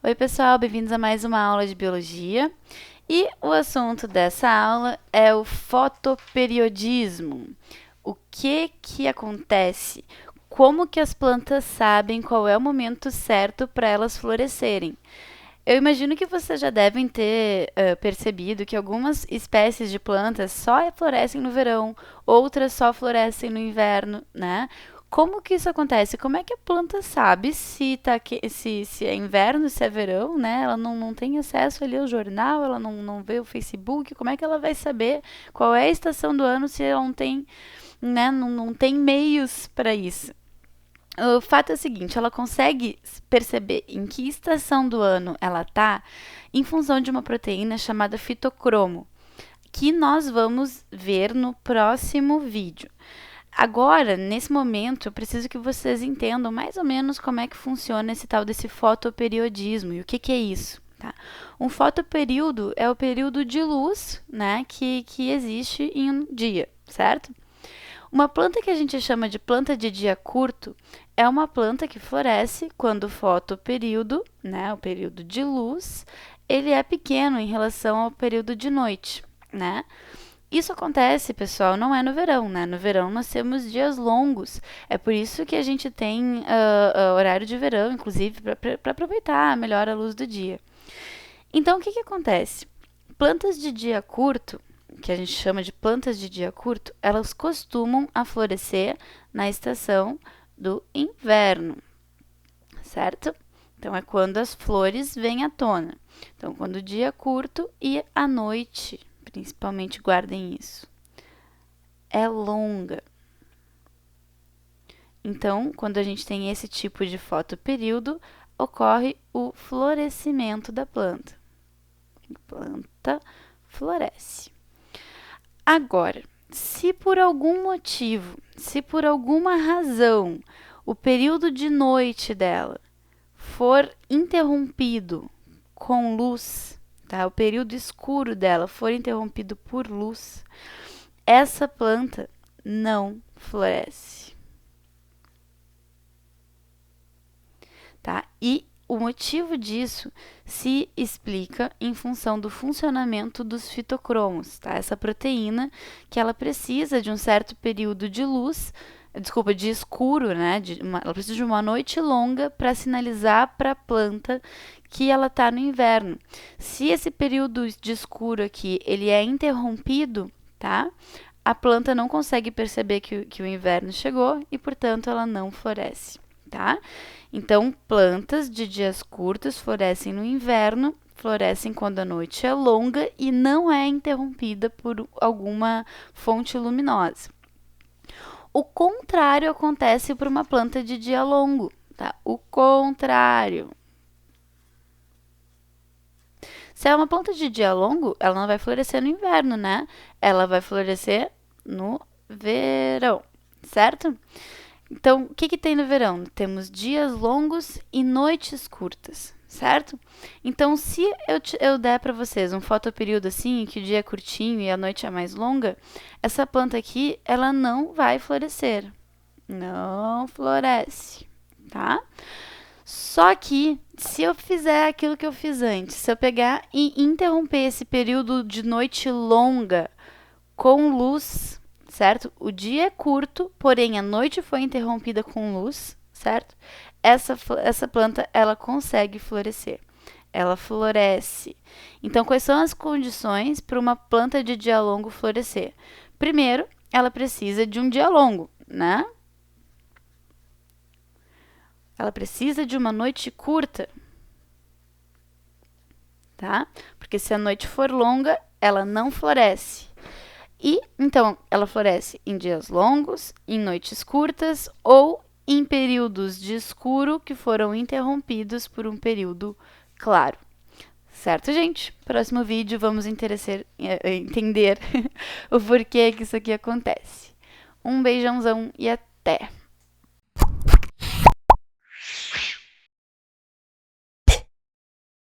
Oi, pessoal, bem-vindos a mais uma aula de biologia. E o assunto dessa aula é o fotoperiodismo. O que acontece? Como que as plantas sabem qual é o momento certo para elas florescerem? Eu imagino que vocês já devem ter percebido que algumas espécies de plantas só florescem no verão, outras só florescem no inverno, né? Como que isso acontece? Como é que a planta sabe se é inverno, se é verão, né? Ela não tem acesso ali ao jornal, ela não vê o Facebook. Como é que ela vai saber qual é a estação do ano se ela não tem, né, não tem meios para isso? O fato é o seguinte, ela consegue perceber em que estação do ano ela está em função de uma proteína chamada fitocromo, que nós vamos ver no próximo vídeo. Agora, nesse momento, eu preciso que vocês entendam mais ou menos como é que funciona esse tal desse fotoperiodismo e o que é isso. Tá? Um fotoperíodo é o período de luz, né, que existe em um dia, certo? Uma planta que a gente chama de planta de dia curto é uma planta que floresce quando o fotoperíodo, né, o período de luz, ele é pequeno em relação ao período de noite, né? Isso acontece, pessoal, não é no verão, né? No verão nós temos dias longos. É por isso que a gente tem horário de verão, inclusive, para aproveitar melhor a luz do dia. Então, o que acontece? Plantas de dia curto, que a gente chama de plantas de dia curto, elas costumam a florescer na estação do inverno, certo? Então, é quando as flores vêm à tona. Então, quando o dia é curto e a noite, principalmente guardem isso, é longa. Então, quando a gente tem esse tipo de fotoperíodo, ocorre o florescimento da planta. A planta floresce. Agora, se por algum motivo, se por alguma razão, o período de noite dela for interrompido com luz, tá? O período escuro dela for interrompido por luz, essa planta não floresce, tá? E o motivo disso se explica em função do funcionamento dos fitocromos, tá? Essa proteína que ela precisa de um certo período de luz, de escuro, né? Ela precisa de uma noite longa para sinalizar para a planta que ela está no inverno. Se esse período de escuro aqui ele é interrompido, tá? A planta não consegue perceber que o inverno chegou e, portanto, ela não floresce, tá? Então, plantas de dias curtos florescem no inverno, florescem quando a noite é longa e não é interrompida por alguma fonte luminosa. O contrário acontece para uma planta de dia longo, tá? O contrário. Se é uma planta de dia longo, ela não vai florescer no inverno, né? Ela vai florescer no verão, certo? Então, o que tem no verão? Temos dias longos e noites curtas, certo? Então, se eu der para vocês um fotoperíodo assim, que o dia é curtinho e a noite é mais longa, essa planta aqui, ela não vai florescer. Não floresce, tá? Só que, se eu fizer aquilo que eu fiz antes, se eu pegar e interromper esse período de noite longa com luz, certo? O dia é curto, porém a noite foi interrompida com luz, certo? Essa planta, ela consegue florescer. Ela floresce. Então, quais são as condições para uma planta de dia longo florescer? Primeiro, ela precisa de um dia longo, né? Ela precisa de uma noite curta, tá? Porque se a noite for longa, ela não floresce. E, então, ela floresce em dias longos, em noites curtas ou em períodos de escuro que foram interrompidos por um período claro. Certo, gente? Próximo vídeo vamos entender o porquê que isso aqui acontece. Um beijãozão e até!